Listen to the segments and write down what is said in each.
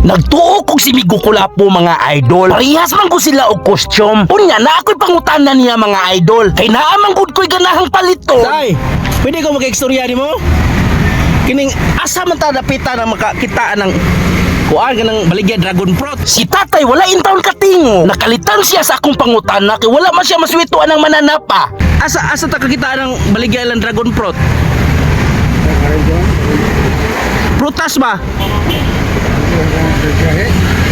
Nagtuo kog si Migo Kulapo mga idol. Parehas man ko sila og costume. Unya na ako'y pangutanan niya mga idol. Kay naamang gud ko'y ganahang palito. Tay, pwede ko mag-ekstorya ni mo? Kining asa man ta dapita na makakita ng kuan ka ng baligya dragon fruit. Si tatay wala intaon katingo. Nakalitan siya sa akong pangutana kay wala man siya maswituan ng mananapa. Asa ta kakita ng baligya lang dragon fruit? Prutas ba?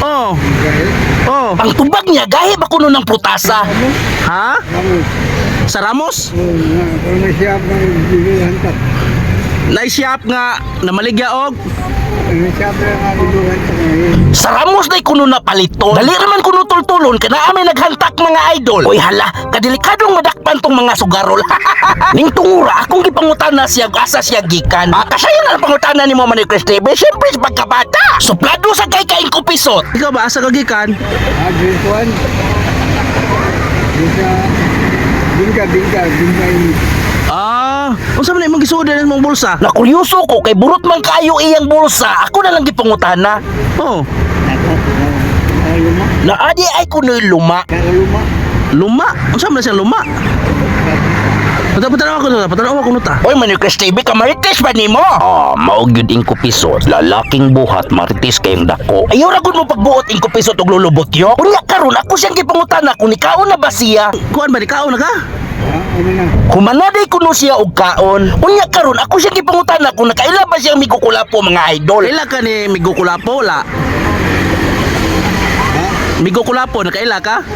Oh. Oh. Ang tubag niya gahi ba kuno ng prutasa? Ha? Sa Ramos? Naisiyap nga na maligya og Sa Ramos day kuno na palito. Dali raman kuno tultulon kana amay naghantak mga idol. Oy hala, kadelikadong madakpan tong mga sugarol. Ning tungura akong gipangutana siya asa siya gikan. Kasayo na ang pangutana ni mo man ni Chris TV. Siyempre sa pagkabata. Suplado sa kay kaing kupisot. ikaw ba asa kagikan? Unsa man imong gisuod ng mong bulsa? Nakuryoso ko kay burot man kayo iyang bulsa. Ako na lang gipangutana. Oh, Na adi ay kunoy luma. luma. Unsa man siyang luma? Patanaw ako nuta. Oy man ni Chris TV ka marites ba nimo? Mao gyud ing kupisot. Lalaking buhat marites kayong dako. Ayaw ra gud mo pagbuot ing kupisot og lulubot yo. Unya karon ako siyang gipangutana kung nikaon na ba siya. Kuan ba ni kaon na ka? Humanaday kuno siya og kaon. Unya karon ako siyang gipangutana kung nakaila ba siyang Migo Kulapo mga idol. Ila ka ni Migo Kulapo la. Migo Kulapo nakaila ka?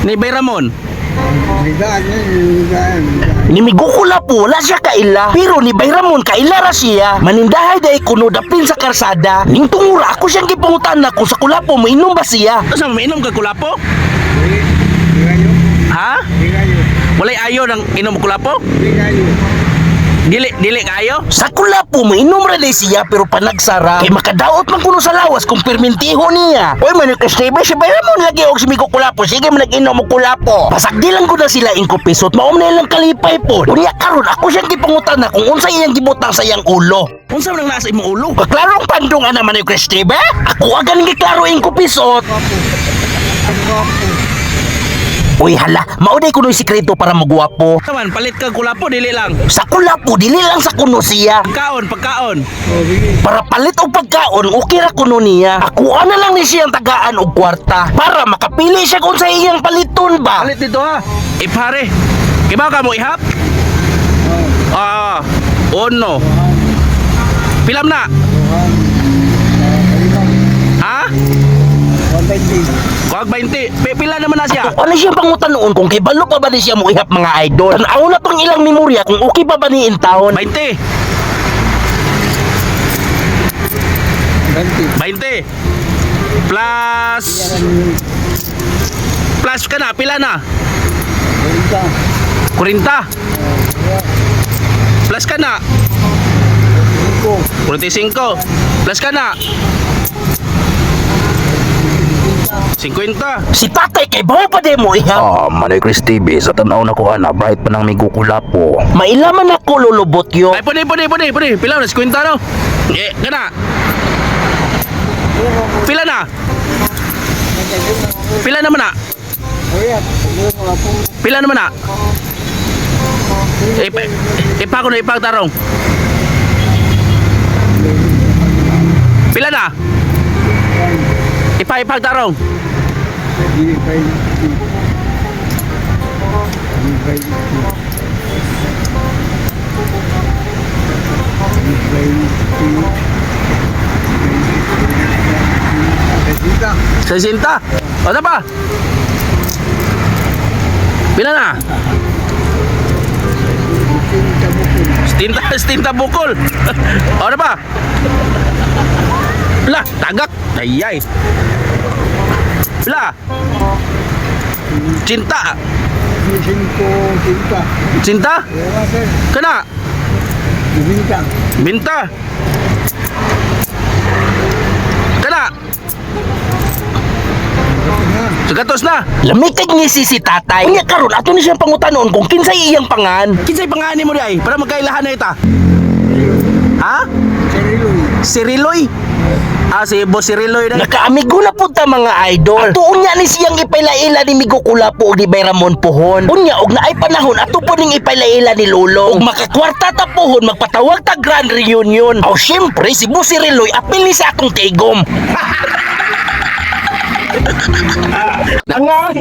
Ni Bayramon. Ni Migo Kulapo wala siya kaila. Pero ni Bayramon kaila ra siya. Manindahay day kuno dapin sa karsada. Ning tungura ako siyang gipangutana kung sa Kulapo mainom ba siya. Asa mainom ka Kulapo? Ha? Walay ayo ng inom Kulapo? Dili kayo? Sa Kulapo mainom ra day siya pero panagsara. Kay makadaot man kuno sa lawas kung permintiho niya. Oy man ka stable si Bayramon lagi og si Migo Kulapo. Sige man nag-inom og Kulapo. Pasagdi lang ko na sila ing kupisot. Maom na ilang kalipay po. Unya karon ako siyang gipangutana kung unsa iyang gibutang sa iyang ulo. Unsa man ang nasa imong ulo? Klarong pandong ana man Chris TV? Ako agan giklaro ing kupisot. Uy hala, mauday kuno'y sikreto para magwapo. Taman palit ka Kulapo dili lang. Sa Kulapo, dili lang sa kuno siya. Pagkaon. Para palit og pagkaon, okay ra kuno niya. Ako na lang ni siyang tagaan og kwarta para makapili siya kung sa iyang paliton ba. Palit dito ha. Ipare. Kibaw ka mo ihap? Uno. Pilam na. Ha? 20. Pila naman na siya. Ano siyang pangutan noon kung kay balo pa ba ni siya mo ihap mga idol? Tanaw na pang ilang memorya kung okay pa ba ni intawon. 20. 20. Plus ka na. Pila na? 40. Plus ka na. 45. Plus ka na. 50. Si tatay kay bawo pa di mo ihap. Manay Chris TV, sa tanaw na ko ana, bright pa ng Migo Kulapo. Mailaman ako lulubot yo. Ay, pwede. Pila na, 50 no? Kana. Pila na? Pila naman na? Pila naman na? Ipako na ipagtarong. Pila na? Ipagtarong. Sesinta. O na pa? Pila na? Stinta bukol. O na pa? Lah, tagak. Ayay. Pila? Cinta. Cinta? Kana? Binta. Kana? Sagatos na. Lamikag ni si tatay. Unya karon ato ni siyang pangutanon kung kinsay iyang pangan. Kinsay pangaani mo di ay para magkailahan na ita. Ha? Si Riloy. Si Boss Riloy na. Nakaamigo na po ta mga idol. Ato unya ni siyang ipailaila ni Migo Kulapo ug ni Bay Ramon Puhon. Unya og naay panahon ato po ning ipailaila ni Lolo. Ug makakwarta ta puhon magpatawag ta grand reunion. Aw syempre si Boss Riloy apil ni sa atong tigom. Nangoy.